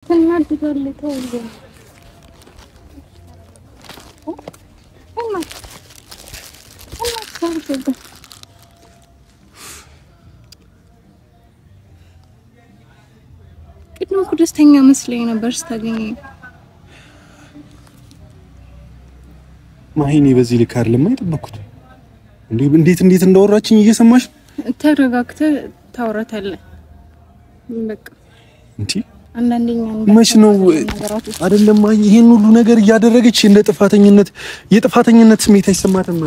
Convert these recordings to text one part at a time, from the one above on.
ተናድዳለች ተውዬ ቅድም እኮ ደስተኛ መስለኝ ነበር ስታገኝ ማሂኒ በዚህ ልክ አይደለም አይጠበኩት እንዴት እንዳወራችኝ እየሰማሽ ተረጋግተህ ታወራታለህ በቃ እንዴ አንዳንደኛ መች ነው አይደለም ይሄን ሁሉ ነገር ያደረገች እንደ የጥፋተኝነት ስሜት አይሰማትም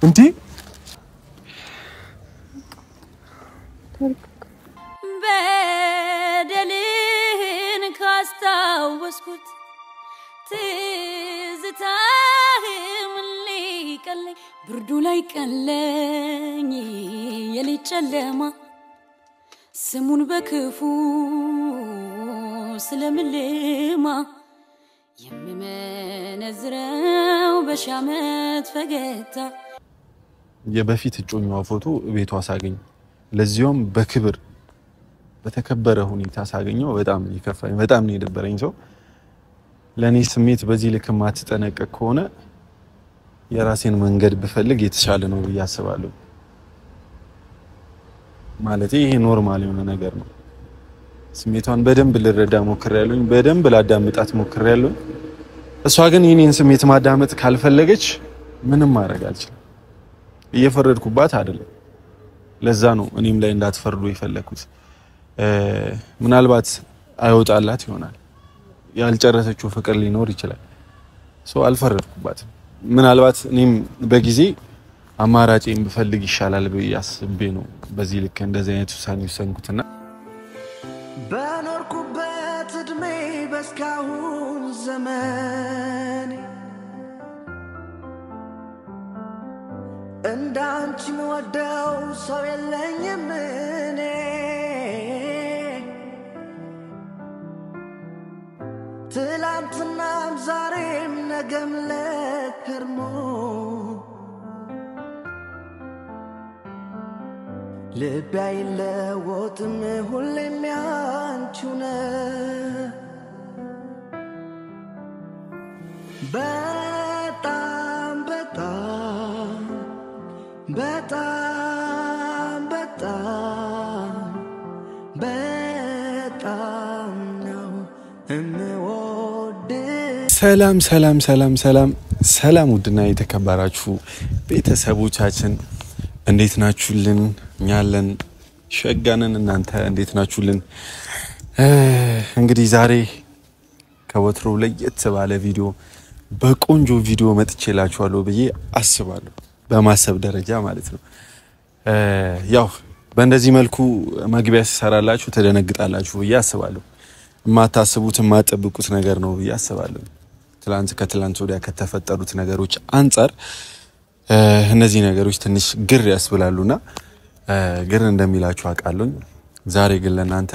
እንዴ በደልን ካስታወስኩት ትዝታህም ሊቀለኝ ብርዱ ላይ ቀለኝ የሌት ጨለማ ስሙን በክፉ ስለምልማ የምመነዝረው በሻመት ፈገግታ የበፊት እጮኛዋ ፎቶ ቤቷ ሳገኝ ለዚያም በክብር በተከበረ ሁኔታ ሳገኘው በጣም ይከፋኝ በጣም ነው የደበረኝ ሰው ለኔ ስሜት በዚህ ልክ ማትጠነቀቅ ከሆነ የራሴን መንገድ ብፈልግ የተሻለ ነው ያስባለሁ ማለት ይሄ ኖርማል የሆነ ነገር ነው ስሜቷን በደንብ ልረዳ ሞክሬያለሁ በደንብ ላዳምጣት ሞክሬያለሁ እሷ ግን የኔን ስሜት ማዳመጥ ካልፈለገች ምንም ማድረግ አልችልም እየፈረድኩባት አይደለም ለዛ ነው እኔም ላይ እንዳትፈርዱ ይፈልኩት ምናልባት አይወጣላት ይሆናል ያልጨረሰችው ፍቅር ሊኖር ይችላል ሶ አልፈረድኩባትም ምናልባት እኔም በጊዜ አማራጭን ብፈልግ ይሻላል በያስቤ ነው በዚህ ልክ እንደዚህ አይነት ውሳኔ ወሰንኩትና በኖርኩበት እድሜ በስካሁን ዘመን እንዳንቺ ወደው ሰው የለኝም እኔ ትላንትናም ዛሬም ነገም ለከርሞ ልቤ አይለወጥም ሁሌም ያንቺው ነው በጣም በጣም በጣም በጣም በጣም ነው ሰላም ውድና የተከበራችሁ ቤተሰቦቻችን እንዴት ናችሁልን እኛለን ሸጋነን እናንተ እንዴት ናችሁልን እንግዲህ ዛሬ ከወትሮ ለየት ባለ ቪዲዮ በቆንጆ ቪዲዮ መጥቼላችኋለሁ ብዬ አስባለሁ በማሰብ ደረጃ ማለት ነው ያው በእንደዚህ መልኩ መግቢያ ሰራላችሁ ተደነግጣላችሁ ብዬ አስባለሁ ማታስቡት ማጠብቁት ነገር ነው ብዬ አስባለሁ ከትላንት ወዲያ ከተፈጠሩት ነገሮች አንፃር እነዚህ ነገሮች ትንሽ ግር ያስብላሉና ግር እንደሚላችሁ አቃለኝ ዛሬ ግን ለናንተ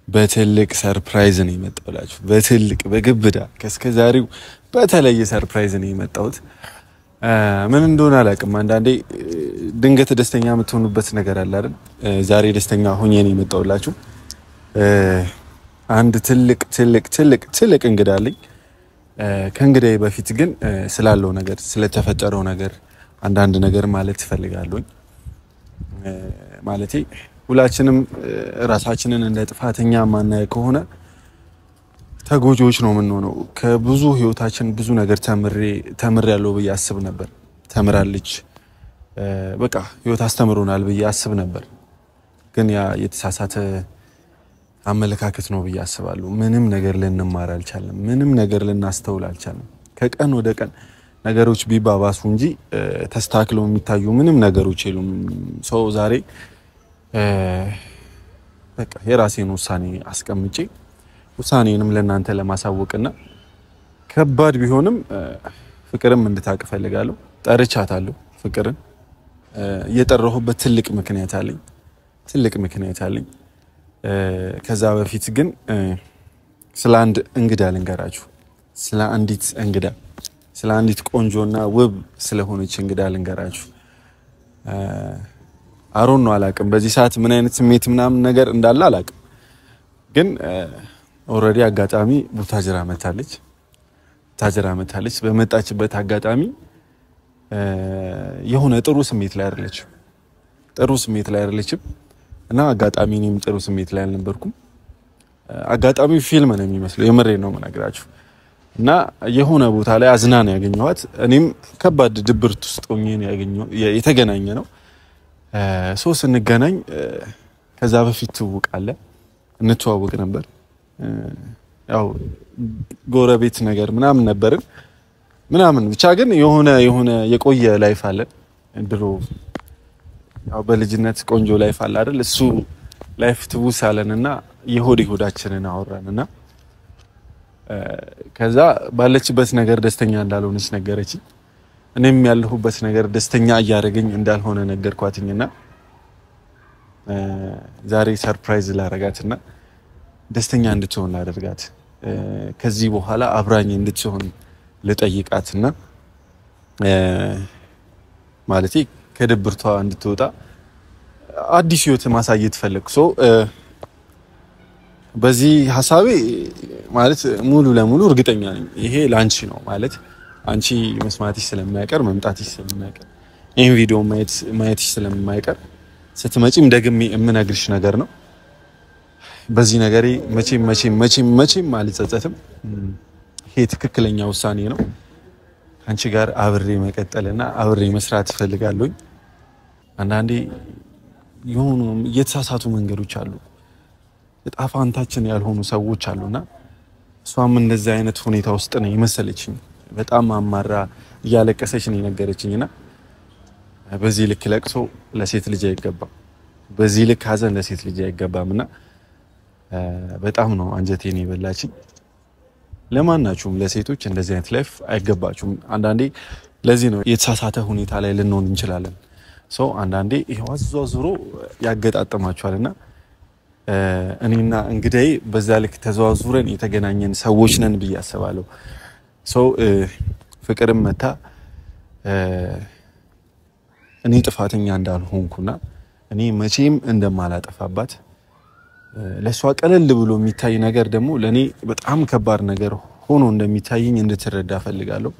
በትልቅ ሰርፕራይዝ ነው የመጣሁላችሁ በትልቅ በግብዳ ከስከዛሬው በተለየ ሰርፕራይዝ ነው የመጣሁት ምን እንደሆነ አላውቅም አንዳንዴ ድንገት ደስተኛ የምትሆኑበት ነገር አለ አይደል ዛሬ ደስተኛ ሆኜ ነው የመጣሁላችሁ አንድ ትልቅ እንግዳ አለኝ ከእንግዳዬ በፊት ግን ስላለው ነገር ስለተፈጠረው ነገር አንዳንድ ነገር ማለት ፈልጋለሁ ማለቴ ሁላችንም ራሳችንን እንደ ጥፋተኛ ማናየ ከሆነ ተጎጆች ነው የምንሆነው ከብዙ ህይወታችን ብዙ ነገር ተምሬያለሁ ብዬ አስብ ነበር ተምራለች በቃ ህይወት አስተምሮናል ብዬ አስብ ነበር ግን ያ የተሳሳተ አመለካከት ነው ብዬ አስባለሁ ምንም ነገር ልንማር አልቻለም ምንም ነገር ልናስተውል አልቻለም ከቀን ወደ ቀን ነገሮች ቢባባሱ እንጂ ተስተካክለው የሚታዩ ምንም ነገሮች የሉም ሰው ዛሬ በቃ የራሴን ውሳኔ አስቀምጬ ውሳኔንም ለናንተ ለማሳወቅና ከባድ ቢሆንም ፍቅርም እንድታቅ ፈልጋለሁ ጠርቻታለሁ ፍቅርን የጠራሁበት ትልቅ ምክንያት አለኝ ከዛ በፊት ግን ስለ አንድ እንግዳ ልንገራችሁ ስለ አንዲት ቆንጆና ውብ ስለሆነች እንግዳ ልንገራችሁ አሮን ነው አላቅም በዚህ ሰዓት ምን አይነት ስሜት ምናምን ነገር እንዳለ አላቅም ግን ኦሬዲ አጋጣሚ ቡታጅራ መታለች በመጣችበት አጋጣሚ የሆነ ጥሩ ስሜት ላይ አይደለችም እና አጋጣሚ እኔም ጥሩ ስሜት ላይ አልነበርኩም አጋጣሚው ፊልም ነው የሚመስለው የምሬን ነው የምነግራችሁ እና የሆነ ቦታ ላይ አዝና ነው ያገኘኋት እኔም ከባድ ድብርት ውስጥ ሆኜ ነው ያገኘው የተገናኘ ነው ሶ ስንገናኝ ከዛ በፊት ትውቃለ እንተዋወቅ ነበር ያው ጎረቤት ነገር ምናምን ነበርን ምናምን ብቻ ግን የሆነ የቆየ ላይፍ አለ ድሮ ያው በልጅነት ቆንጆ ላይፍ አለ አይደል እሱ ላይፍ ትውሳለንና የሆዳችንን አወራንና ከዛ ባለችበት ነገር ደስተኛ እንዳልሆነች ነገረችኝ እኔም ያለሁበት ነገር ደስተኛ እያደረገኝ እንዳልሆነ ነገርኳትኝና ዛሬ ሰርፕራይዝ ላረጋትና ደስተኛ እንድትሆን ላደርጋት ከዚህ በኋላ አብራኝ እንድትሆን ለጠይቃትና ማለቴ ከድብርቷ እንድትወጣ አዲስ ህይወት ማሳየት ፈለኩ በዚህ ሐሳቤ ማለት ሙሉ ለሙሉ እርግጠኛ ነኝ ይሄ ላንቺ ነው ማለት አንቺ መስማትሽ ስለማይቀር መምጣትሽ ስለማይቀር ይሄን ቪዲዮ ማየትሽ ስለማይቀር ስትመጪም ደግሜ እምነግርሽ ነገር ነው በዚህ ነገሬ መቼም አልጸጸትም ይሄ ትክክለኛ ውሳኔ ነው አንቺ ጋር አብሬ መቀጠልና አብሬ መስራት ፈልጋለሁ አንዳንዴ የሆኑ የተሳሳቱ መንገዶች አሉ ጣፋንታችን ያልሆኑ ሰዎች አሉና እሷም እንደዚህ አይነት ሁኔታ ውስጥ ነው የመሰለችኝ በጣም አማራ ያለቀሰች ነው ነገረችኝና በዚህ ልክ ለቅሶ ለሴት ልጅ አይገባም በዚህ ልክ ሀዘን ለሴት ልጅ አይገባምና በጣም ነው አንጀቴን የበላችኝ ለማናችሁም ለሴቶች እንደዚህ አይነት ላይፍ አይገባችሁም አንዳንዴ ለዚህ ነው የተሳሳተ ሁኔታ ላይ ልንሆን እንችላለን አንዳንዴ ይሄው አዟዙሮ ያገጣጣማችኋልና እኔና እንግዳዬ በዛ ልክ ተዘዋዙረን የተገናኘን ሰዎች ነን ብዬ አስባለሁ ፍቅርም መታ እኔ ጥፋተኛ እንዳልሆንኩና እኔ መቼም እንደማላጠፋባት ለሷ ቀለል ብሎ የሚታይ ነገር ደግሞ ለኔ በጣም ከባድ ነገር ሆኖ እንደሚታየኝ እንድትረዳ ፈልጋለሁ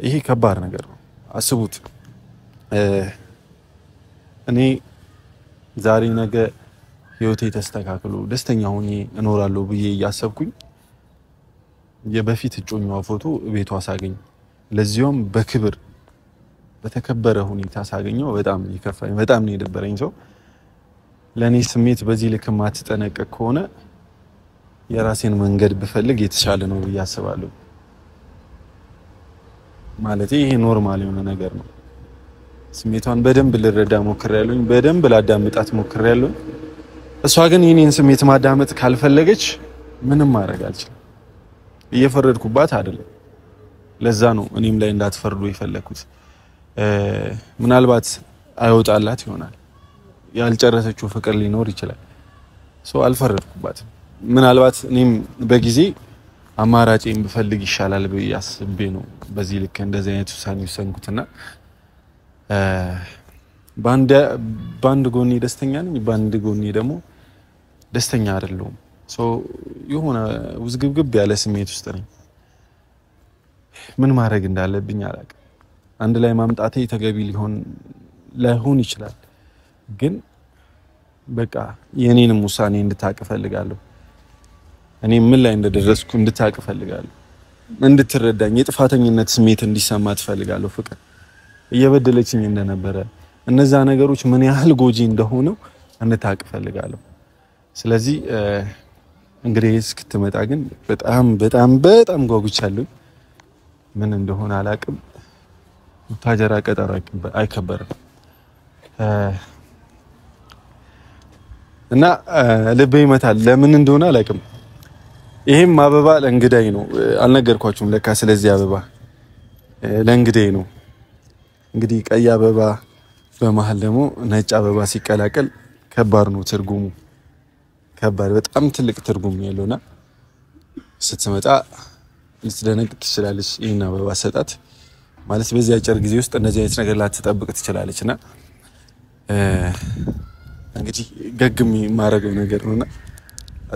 ይሄ ከባድ ነገር ነው አስቡት እኔ ዛሬ ነገ ህይወቴ ተስተካክሎ ደስተኛ ሆኜ እኖራለሁ ብዬ ያሰብኩኝ የበፊት እጮኛዋ ፎቶ ቤቷ ሳገኝ ለዚያም በክብር በተከበረ ሁኔታ ሳገኘው በጣም ይከፋኝ በጣም ነው የደበረኝ ለኔ ስሜት በዚህ ልክ ማትጠነቀቅ ከሆነ የራሴን መንገድ ብፈልግ የተሻለ ነው ብዬ አስባለሁ ማለት ይሄ ኖርማል የሆነ ነገር ነው ስሜቷን በደንብ ልረዳ ሞክሬያለሁ በደንብ ላዳምጣት ሞክሬያለሁ እሷ ግን የኔን ስሜት ማዳመጥ ካልፈለገች ምንም ማድረግ አልችልም እየፈረድኩባት አይደለም ለዛ ነው እኔም ላይ እንዳትፈርዱ ይፈልኩት ምናልባት አይወጣላት ይሆናል ያልጨረሰችው ፍቅር ሊኖር ይችላል አልፈረድኩባትም ምናልባት እኔም በጊዜ አማራጭን ብፈልግ ይሻላል በያስቤ ነው በዚህ ልክ እንደዚህ አይነት ውሳኔ ወሰንኩትና ባንድ ጎኔ ደስተኛ ነኝ ባንድ ጎኔ ደግሞ ደስተኛ አይደለሁም የሆነ ውዝግብግብ ያለ ስሜት ውስጥ ነኝ ምን ማድረግ እንዳለብኝ አላውቅም አንድ ላይ ማምጣቴ ተገቢ ላይሆን ይችላል ግን በቃ የኔንም ውሳኔ እንድታቅ ፈልጋለሁ እኔ ምን ላይ እንደደረስኩ እንድታቅ ፈልጋለሁ እንድትረዳኝ የጥፋተኝነት ስሜት እንዲሰማት ፈልጋለሁ ፍቅር እየበደለችኝ እንደነበረ እነዛ ነገሮች ምን ያህል ጎጂ እንደሆኑ እንድታቅ ፈልጋለሁ ስለዚህ እንግዲህ እስክትመጣ ግን በጣም ጓጉቻለሁ ምን እንደሆነ አላውቅም ታጀራ ቀጠሮ አይከበርም እና ልቤ ይመታል ለምን እንደሆነ አላውቅም ይሄም አበባ ለእንግዳይ ነው አልነገርኳችሁም ለካ ስለዚህ አበባ ለእንግዳይ ነው እንግዲህ ቀይ አበባ በመሃል ደግሞ ነጭ አበባ ሲቀላቀል ከባድ ነው ትርጉሙ ከባድ በጣም ትልቅ ትርጉም ያለውና ስትመጣ ልትደነግጥ ትችላለች ይሄን አበባ ሰጣት ማለት በዚህ አጭር ጊዜ ውስጥ እንደዚህ አይነት ነገር ላትጠብቅ ትችላለችና እንግዲህ ገግም ማረገው ነገር ነውና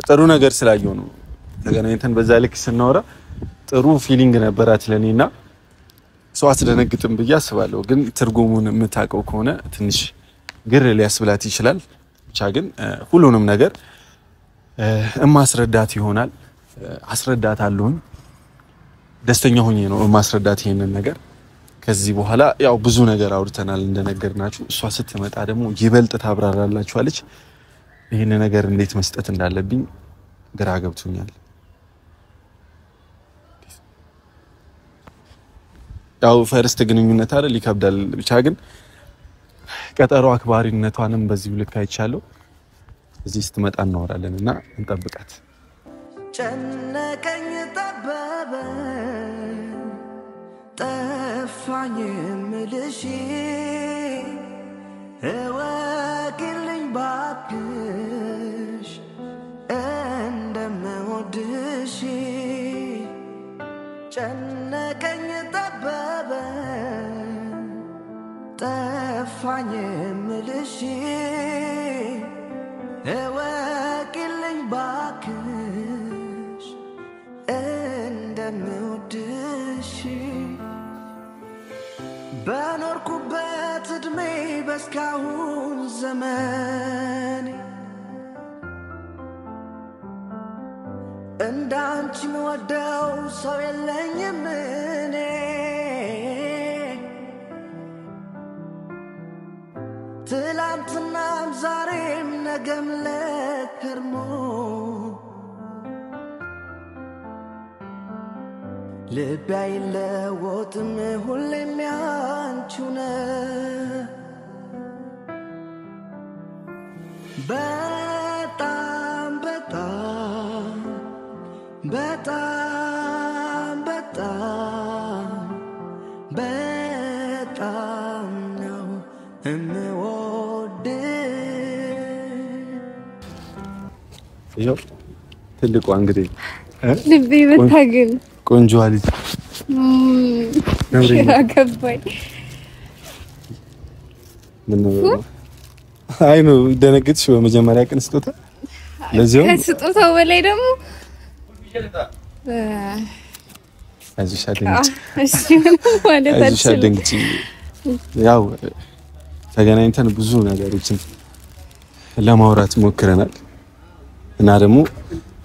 ጥሩ ነገር ስላየው ነው ተገናኝተን በዛ ልክ ስናወራ ጥሩ ፊሊንግ ነበራት ለኔና ሰው አትደነግጥም ብዬ አስባለሁ ግን ትርጉሙን የምታውቀው ከሆነ ትንሽ ግር ሊያስብላት ይችላል ብቻ ግን ሁሉንም ነገር ማስረዳት ይሆናል አስረዳታለሁ ደስተኛ ሆኜ ነው ማስረዳት ይሄንን ነገር ከዚህ በኋላ ያው ብዙ ነገር አውርተናል እንደነገርናችሁ እሷ ስትመጣ ደግሞ ይበልጥ ታብራራላችኋለች ይሄን ነገር እንዴት መስጠት እንዳለብኝ ግራ ገብቶኛል ያው ፈርስት ግንኙነት አይደል ይከብዳል ብቻ ግን ቀጠሮ አክባሪነቷንም በዚህ ልክ አይቻለሁ እዚህ ስትመጣ እናወራለንና እንጠብቃት ጨነቀኝ ጠበበ ጠፋኝ ምልሽ እወቂልኝ ባክሽ እንደምወድሽ ጨነቀኝ ጠበበ ጠፋኝ ምልሽ እወቂልኝ ባክሽ እንደምወድሽ በኖርኩበት እድሜ በስካሁን ዘመን እንዳንቺ ምወደው ሰው የለኝም እኔ ትላንትናም ዛሬም ነገም ለከርሞ ልቤ አይለወጥም ሁሌም ያንቺው ነው በጣም በጣም በጣም በጣም በጣም ነው ይኸው ትልቁ እንግዲህ ልቤ በታግን ቆንጆ ልጅ ያገባኝ ምን ነው አይ ነው ደነግጥሽ በመጀመሪያ ቀን ስጦታ ለዚያው ከስጦታው በላይ ደግሞ አዝሻደንግጭ እሺ ማለት አዝሻደንግጭ ያው ተገናኝተን ብዙ ነገሮችን ለማውራት ሞክረናል እና ደግሞ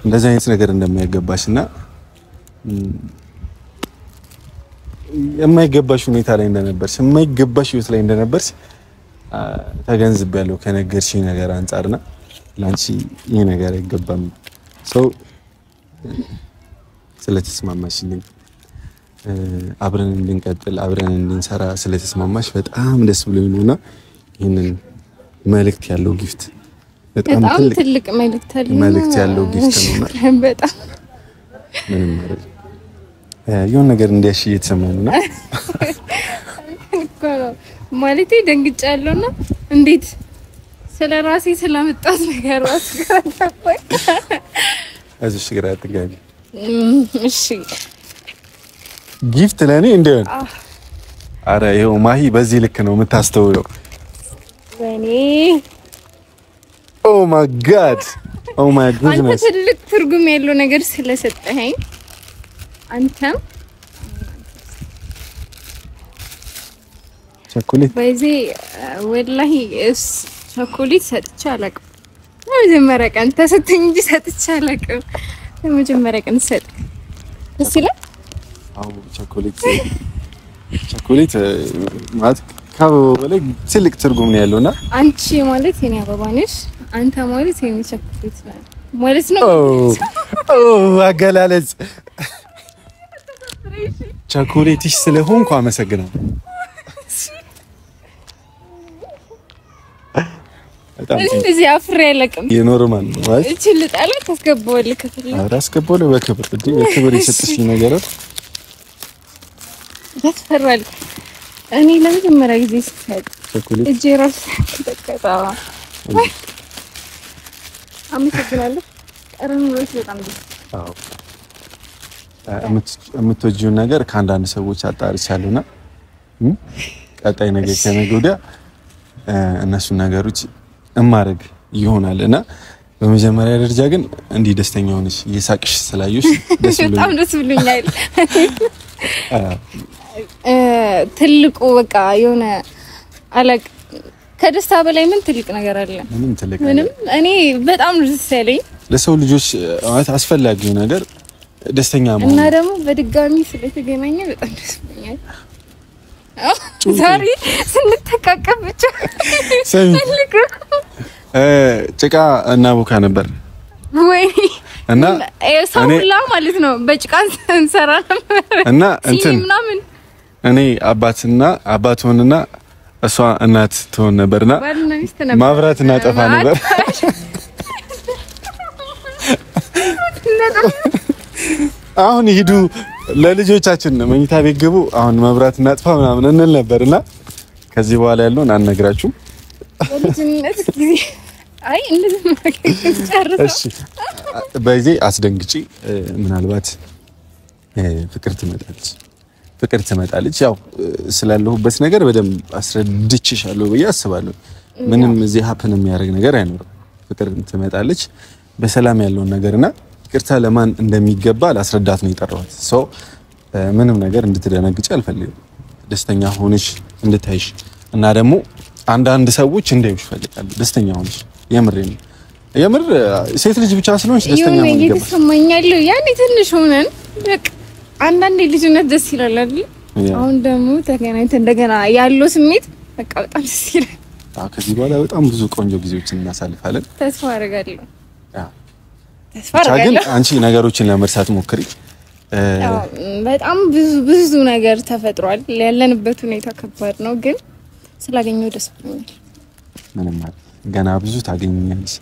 እንደዚህ አይነት ነገር እንደማይገባሽና የማይገባሽ ሁኔታ ላይ እንደነበርሽ የማይገባሽ ህይወት ላይ እንደነበርሽ ተገንዝቤያለሁ ከነገርሽኝ ነገር አንፃርና ላንቺ ይሄ ነገር አይገባም ሰው ስለተስማማሽልኝ አብረን እንድንቀጥል አብረን እንድንሰራ ስለተስማማሽ በጣም ደስ ብሎኝ ነውና ይሄንን መልእክት ያለው ጊፍት በጣም ትልቅ መልእክት ያለው ጊፍት ነውና በጣም ምንም ማለት የሆነ ነገር እንዲያሽ እየተሰማኝና ማለቴ ደንግጫለሁና እንዴት ስለራሴ ስለመጣት ነገር ዋስጋታኝ አዝሽ ግራ አትጋቢ እሺ ጊፍት ለኔ እንደሆነ አረ ይሄው ማሂ በዚህ ልክ ነው የምታስተውለው ወኔ ኦ ማይ ጋድ ኦ ማይ ጉድነስ አንተ ትልቅ ትርጉም ያለው ነገር ስለሰጠኸኝ አንተም ቸኮሌት በዚህ ወላሂ እስ ቸኮሌት ሰጥቼ አላውቅም ለመጀመሪያ ቀን ተሰጠኝ እንጂ ሰጥቼ አላውቅም ለመጀመሪያ ቀን ሰጥ ደስ ይላል አው ቸኮሌት ማለት ከአበባ በላይ ትልቅ ትርጉም ነው ያለውና አንቺ ማለት የኔ አበባ ነሽ አንተ ማለት የኔ ቸኮሌት ነህ ማለት ነው ኦ አገላለጽ ቸኮሌትሽ ስለሆንኩ አመሰግናለሁ በጣም እንደዚህ አፍሬ አለቅም የኖርማል ነው ማለት እቺ ልጣለ ተስገባውልህ ከፍል አስገባውልህ በክብር በክብር የሰጥሽኝ ነገር ያስፈራል እኔ ለመጀመሪያ ጊዜ ስሰጥ ቸኮሌት እጄ ራስ ተቀጣ አመሰግናለሁ ጠረኑ ራስ በጣም ደስ አዎ የምትወጂውን ነገር ከአንዳንድ ሰዎች አጣርቻለሁና ቀጣይ ነገር ከነገ ወዲያ እነሱ ነገሮች እማረግ ይሆናልና በመጀመሪያ ደረጃ ግን እንዲህ ደስተኛ ሆነሽ እየሳቅሽ ስላየሽ ደስ ብሎኛል። በጣም ደስ ብሎኛል። ትልቁ በቃ የሆነ አለቅ ከደስታ በላይ ምን ትልቅ ነገር አለ? ምንም። እኔ በጣም ደስ ያለኝ ለሰው ልጆች አስፈላጊው ነገር ደስተኛ መሆን እና ደግሞ በድጋሚ ስለተገናኘ በጣም ደስ ብሎኛል። ዛሬ ስንተቃቀፍ ብቻ ጭቃ እና ቡካ ነበር ወይ እና ሰውላ ማለት ነው። በጭቃ እንሰራ ነበር እና እንትን ምናምን እኔ አባት ሆነና እሷ እናት ትሆን ነበርና ማብራት እናጠፋ ነበር። አሁን ሂዱ ለልጆቻችን መኝታ ቤት ግቡ፣ አሁን መብራት እናጥፋ ምናምን እንል ነበርና ከዚህ በኋላ ያለውን አንነግራችሁም። ለልጅነት ጊዜ አይ እንደዚህ ማከከቻረሰ እሺ በዚህ አስደንግጪ ምናልባት ፍቅር ትመጣለች። ያው ስላለሁበት ነገር በደንብ አስረድቼሻለሁ ብዬ አስባለሁ። ምንም እዚህ ሀፕን የሚያደርግ ነገር አይኖርም። ፍቅር ትመጣለች በሰላም ያለውን ነገርና ይቅርታ ለማን እንደሚገባ ላስረዳት ነው የጠራሁት። ምንም ነገር እንድትደነግጪ አልፈልግም። ደስተኛ ሆነሽ እንድታይሽ እና ደግሞ አንዳንድ ሰዎች እንደይሽ ፈልጋለሁ። ደስተኛ ሆነሽ የምር ሴት ልጅ ብቻ ስለሆንሽ ደስተኛ ሆነሽ ይገባ ይሰማኛል። ያኔ ትንሽ ሆነን በቃ አንዳንዴ ልጅነት ደስ ይላል አይደል? አሁን ደግሞ ተገናኝተን እንደገና ያለው ስሜት በቃ በጣም ደስ ይላል። ከዚህ በኋላ በጣም ብዙ ቆንጆ ጊዜዎችን እናሳልፋለን ተስፋ አደርጋለሁ። ግን አንቺ ነገሮችን ለመርሳት ሞክሪ። በጣም ብዙ ነገር ተፈጥሯል። ያለንበት ሁኔታ ከባድ ነው፣ ግን ስላገኘው ደስ ብሎኛል። ምንም ማለት ገና ብዙ ታገኛለሽ።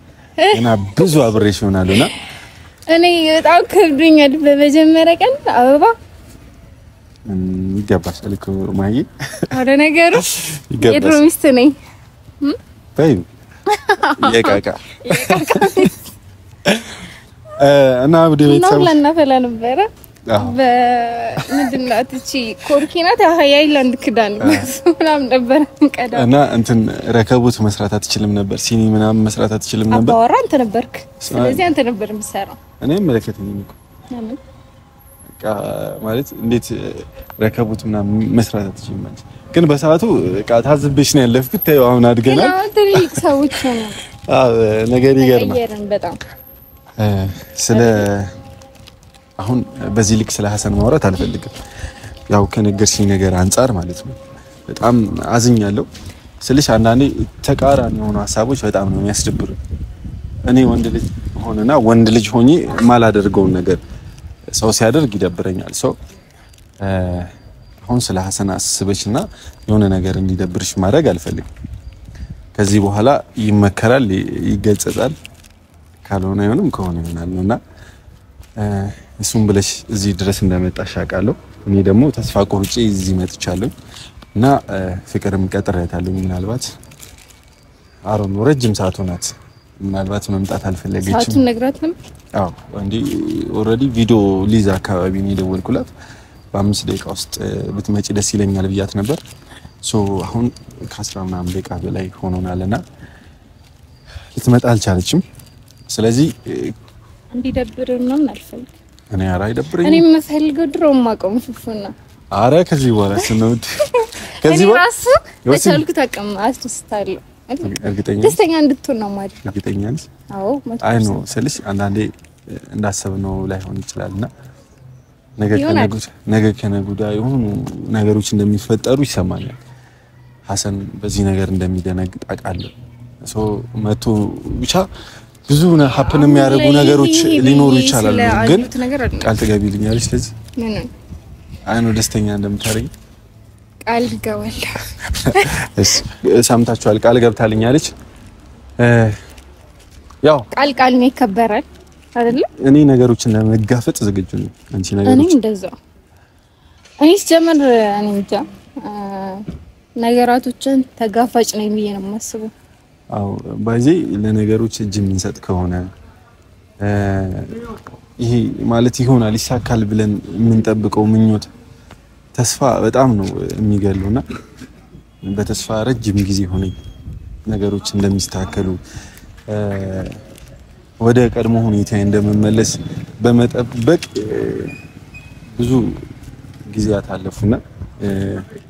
ገና ብዙ አብሬሽ ይሆናልና እኔ በጣም ከብዶኛል። በመጀመሪያ ቀን አበባ ይገባሻል እኮ ማዬ። ወደ ነገሩ የድሮ ሚስት ነኝ በይ የቃቃ እና ወደ ቤተሰብ ነው ለናፈላ ነበረ። በምንድን ነው እቺ ኮርኪናት ሃይላንድ ክዳን ምናምን ነበር ቀዳ እና እንትን ረከቡት መስራት አትችልም ነበር። ሲኒ ምናምን መስራት አትችልም ነበር። አባወራ አንተ ነበርክ። ስለዚህ አንተ ነበር የምትሰራው። እኔም መለከተኝ እኮ በቃ ማለት እንዴት ረከቡት ምናምን መስራት አትችልም ማለት ግን በሰዓቱ በቃ ታዝብሽ ነው ያለፍኩት። ታዩ አሁን አድገናል። ያው ትልቅ ሰዎች ነው። ነገር ይገርማል በጣም ስለ አሁን በዚህ ልክ ስለ ሐሰን ማውራት አልፈልግም። ያው ከነገርሽኝ ነገር አንፃር ማለት ነው በጣም አዝኛለሁ። ስልሽ አንዳንዴ ተቃራኒ የሆኑ ሐሳቦች በጣም ነው የሚያስደብሩ። እኔ ወንድ ልጅ ሆኜ ማላደርገውን ነገር ሰው ሲያደርግ ይደብረኛል። አሁን ስለ ሐሰን አስበሽና የሆነ ነገር እንዲደብርሽ ማድረግ አልፈልግም። ከዚህ በኋላ ይመከራል፣ ይገጸጻል፣ ካልሆነ አይሆንም፣ ከሆነ ይሆናል ነውና እሱም ብለሽ እዚህ ድረስ እንደመጣሽ አውቃለሁ። እኔ ደግሞ ተስፋ ቆርጬ እዚህ መጥቻለሁ እና ፍቅርም ቀጥሬያታለሁ። ምናልባት አሮን ረጅም ሰዓት ሆናት፣ ምናልባት መምጣት አልፈለገችም። ሰዓቱን ነግራት ነበር። አዎ እንዴ ኦሬዲ ቪዲዮ ሊዛ አካባቢ ነው የደወልኩላት። በ5 ደቂቃ ውስጥ ብትመጪ ደስ ይለኛል ብያት ነበር። አሁን ከ10 ምናምን ደቂቃ በላይ ሆኖናልና ልትመጣ አልቻለችም። ስለዚህ እንዲደብር ምናምን አልፈልግም። እኔ ኧረ አይደብረኝም። እኔ የምፈልገው ድሮ ማቆም ፉፉና ኧረ ከዚህ በኋላ ስንወድ ከዚህ በኋላ ራሱ በቻልኩት አቅም አስደስታለሁ። እርግጠኛ ደስተኛ እንድትሆን ነው ማለት ነው። እርግጠኛ ነሽ? አዎ አይ ነው ስልሽ አንዳንዴ እንዳሰብነው ላይሆን ይችላልና ነገ ከነጉዳ የሆኑ ነገሮች እንደሚፈጠሩ ይሰማኛል። ሐሰን በዚህ ነገር እንደሚደነግጥ አውቃለሁ። መቶ ብቻ ብዙ ሀፕን የሚያደርጉ ነገሮች ሊኖሩ ይችላሉ። ግን ቃል ትገቢልኛለሽ? ስለዚህ አይ ነው ደስተኛ እንደምታረጊ ቃል ገባለሁ። እሺ ሰምታችኋል። ቃል ገብታልኛለች። ያው ቃል ነው ይከበራል አይደል? እኔ ነገሮችን ለመጋፈጥ ዝግጁ ነኝ። አንቺ እኔ እንደዛው እኔስ ጀመር እኔ እንጃ ነገራቶችን ተጋፋጭ ነኝ ብዬ ነው የማስበው። አው ባይዜ ለነገሮች እጅ የምንሰጥ ከሆነ ይሄ ማለት ይሆናል ይሳካል ብለን የምንጠብቀው ምኞት ተስፋ በጣም ነው የሚገሉና በተስፋ ረጅም ጊዜ ሆነኝ ነገሮች እንደሚስተካከሉ ወደ ቀድሞ ሁኔታ እንደመመለስ በመጠበቅ ብዙ ጊዜያት አለፉና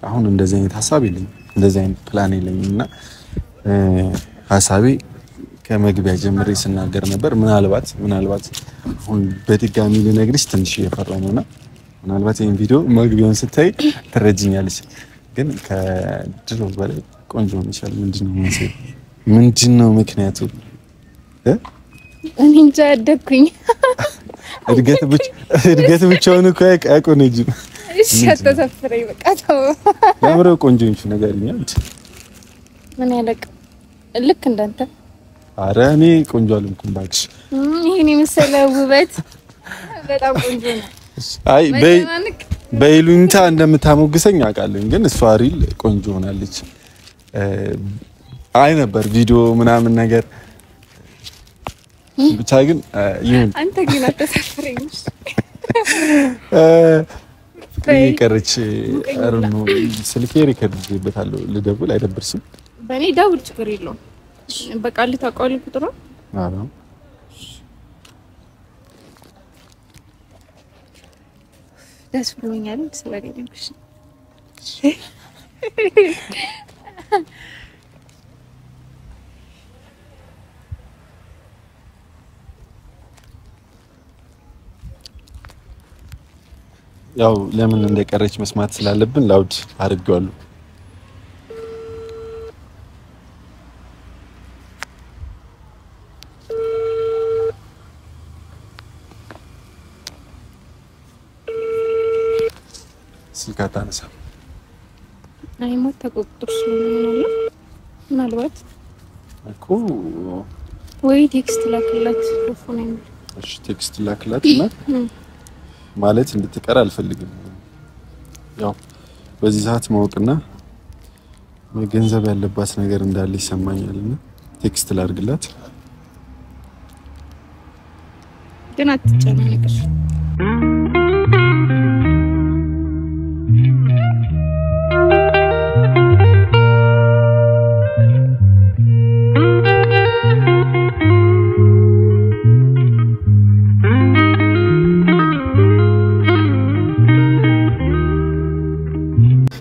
አሁን እንደዚህ አይነት ሐሳብ የለኝም እንደዚህ አይነት ፕላን የለኝምና ሐሳቤ ከመግቢያ ጀምሬ ስናገር ነበር ምናልባት አሁን በድጋሚ ልነግርሽ ትንሽ እየፈራሁ ነውና ምናልባት ይሄን ቪዲዮ መግቢያውን ስታይ ትረጅኛለሽ ግን ከድሮ በላይ ቆንጆ ነሻል ምንድነው ምክንያቱ እኔ እንጃ አደኩኝ እድገት ብቻውን እኮ አይቆነጅም እሺ ተሰፍረኝ በቃ ተው ያምረው ቆንጆ እንጂ ነገርኛ ምን ያለቅ ልክ እንዳንተ አረ እኔ ቆንጆ አልኩኝ ባክሽ ይሄን የመሰለ ውበት በጣም ቆንጆ ነው አይ በይሉኝታ እንደምታሞግሰኝ አውቃለሁ ግን እሷ ሪል ቆንጆ ሆናለች አይ ነበር ቪዲዮ ምናምን ነገር ብቻ ግን ይሁን አንተ ግን አትሰፍረኝ ይቀርች አርኖ ስልኬ ሪከርድ ይበታል ልደውል አይደብርስም በኔ ደውል ችግር የለውም በቃ ልታውቀው ቁጥሩ አዎ ደስ ብሎኛል ስለገኘሽ ያው ለምን እንደቀረች መስማት ስላለብን ላውድ አድርጌዋለሁ ስልካታ ነሳ አይ ሞት ተቆጥቶሽ ነው ምናልባት እኮ ወይ ቴክስት ላክላት ፎን ነው እሺ ቴክስት ላክላትና ማለት እንድትቀር አልፈልግም ያው በዚህ ሰዓት ማወቅና መገንዘብ ያለባት ነገር እንዳለ ይሰማኛልና ቴክስት ላድርግላት ግን አትጨናነቅሽ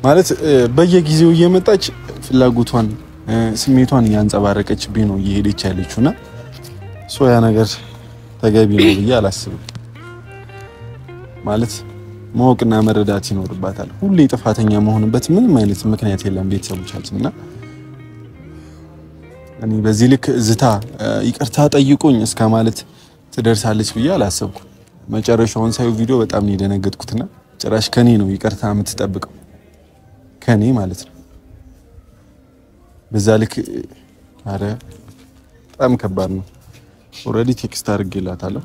ማለት በየጊዜው እየመጣች ፍላጎቷን ስሜቷን ያንጸባረቀችብኝ ነው እየሄደች ያለችውና ያ ነገር ተገቢ ነው ብዬ አላስብም ማለት ማወቅና መረዳት ይኖርባታል ሁሌ ጥፋተኛ መሆንበት ምንም አይነት ምክንያት የለም ቤተሰቦቻችንና እኔ በዚህ ልክ ዝታ ይቅርታ ጠይቁኝ እስከ ማለት ትደርሳለች ብዬ አላሰብኩም መጨረሻውን ሳይው ቪዲዮ በጣም ነው የደነገጥኩትና ጭራሽ ከኔ ነው ይቅርታ የምትጠብቀው ከኔ ማለት ነው በዛ ልክ አረ በጣም ከባድ ነው ኦሬዲ ቴክስት አድርጌላታለሁ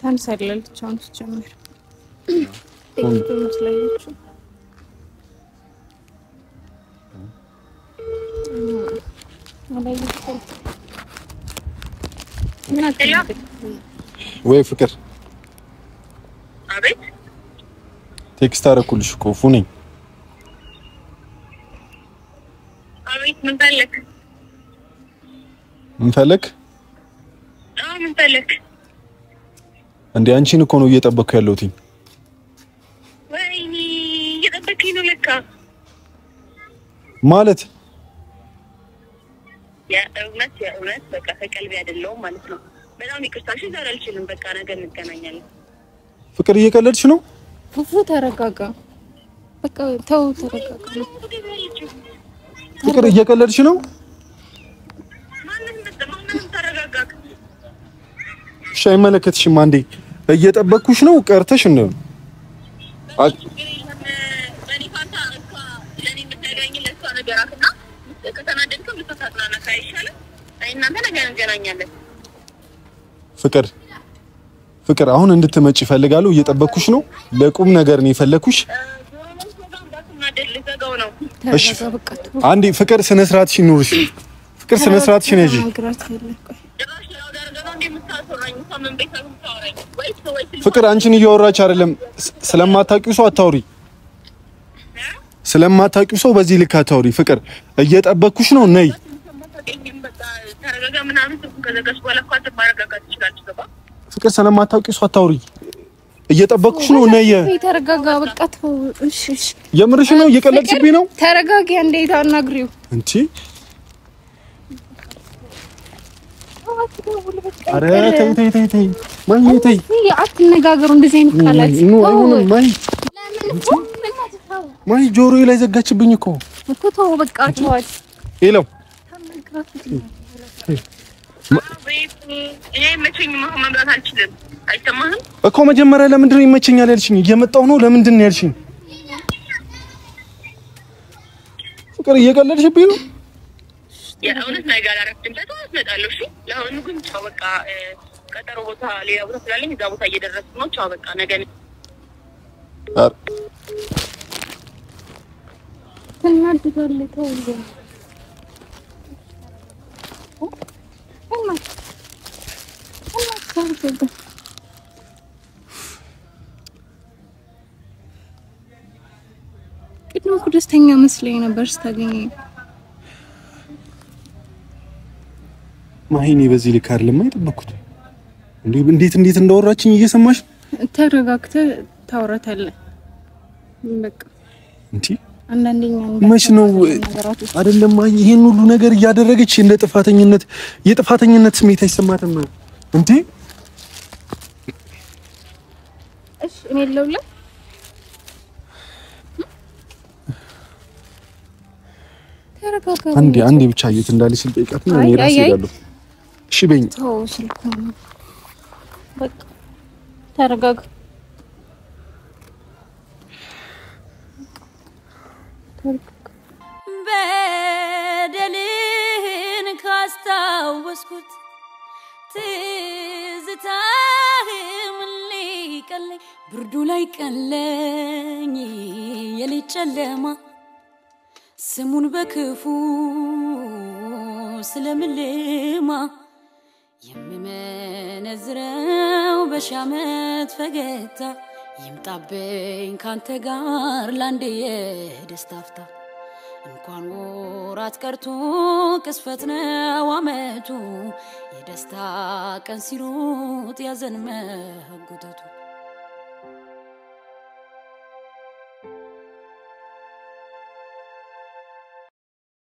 ታንሳለች አሁን ጀምር ቴክስት መስላየች ወይ ፍቅር አቤት ቴክስት አደረኩልሽ እኮ ፉ ነኝ አቤት ምን ፈለክ ምን ፈለክ እንዴ አንቺን እኮ ነው እየጠበቅኩ ያለሁት ወይኔ እየጠበቅኝ ነው ለካ ማለት የእውነት በቃ ከቀልቤ አይደለም ማለት ነው በጣም ይቅርታሽ ዛሬ አልችልም በቃ ነገ እንገናኛለን ፍቅር እየቀለድሽ ነው ፉፉ ተረጋጋ በቃ ተው ተረጋጋ ፍቅር እየቀለድሽ ነው ማንንም ተረጋጋ ሻይ መለከትሽም አንዴ እየጠበቅኩሽ ነው ቀርተሽ ነው በኔ ፋንታ እሷ ለኔ የምትነግረኝ ለሷ ነገራትና ከተናደድኩ ልትሳሳትና ካይሻለ እናንተ ነገ እንገናኛለን ፍቅር አሁን እንድትመጪ ፈልጋለሁ እየጠበቅኩሽ ነው ለቁም ነገር ነው የፈለኩሽ እሺ አንዴ ፍቅር ስነ ስርዓትሽ ይኑርሽ ፍቅር ስነ ስርዓትሽ ነጂ ፍቅር አንቺን እያወራች አይደለም ስለማታውቂው ሰው አታውሪ ስለማታውቂው ሰው በዚህ ልክ አታውሪ ፍቅር እየጠበቅኩሽ ነው ነይ አታውቂኝም በቃ ተረጋጋ ምናምን ስልኩን ከዘጋሽ በኋላ እኮ ማረጋጋት ትችላለች ገባ ፍቅር ስለማታውቂ እሷ አታውሪ እየጠበቅኩሽ ነው ነየ ተረጋጋ በቃ ተው እሺ የምርሽ ነው እየቀለድሽብኝ ነው ተረጋጋ እንዴት አናግሪው እንቺ አረ ተይ ማን ተይ አትነጋገሩ እንደዚህ አይነት ቃላት ነው አይሆንም ማን ጆሮዬ ላይ ዘጋችብኝ እኮ ተው በቃ ተዋት ሄሎ እኔ መቼኝ መምራት አልችልም አይተማህም እኮ መጀመሪያ ለምንድን ነው ይመቸኛል ያልሽኝ እየመጣው ነው ለምንድን ነው ያልሽኝ ፍቅር እየቀለድሽብኝ ነው የእውነት ነገር አላረፍድም በጣም መጣለሽ ለአሁኑ ግን ቻው በቃ ቀጠሮ ቦታ ሌላ ቦታ ስላለኝ እዛ ቦታ እየደረስኩ ነው ቻው በቃ ነገ ተናድዳለህ ተው ቅድም እኮ ደስተኛ መስለኝ ነበር ስታገኘኝ ማሂኔ በዚህ ልክ አይደለም አይጠበኩት እንዴት እንዳወራችኝ እየሰማሽ ተረጋግተህ ታወራታለህ በቃ እንዴ አንዳንደኛ መች ነው አይደለም ይሄን ሁሉ ነገር እያደረገች እንደ የጥፋተኝነት ስሜት አይሰማትም እንዴ እሺ እኔ ለውላ ተረጋጋ አንዴ ብቻ የት እንዳለች ልጠይቃት ነው እኔ ራሴ እሄዳለሁ እሺ በይኝ ተው ስልኩ በቃ ተረጋጋ በደልን ካስታወስኩት ትዝታህም ሊቀለኝ ብርዱ ላይ ቀለኝ የሌት ጨለማ ስሙን በክፉ ስለምልማ የምመነዝረው በሻመት ፈገግታ ይምጣብኝ ካንተ ጋር ላንዴ የደስታ አፍታ እንኳን ወራት ቀርቶ ቅስፈት ነው አመቱ የደስታ ቀን ሲሮጥ ያዘን መጎተቱ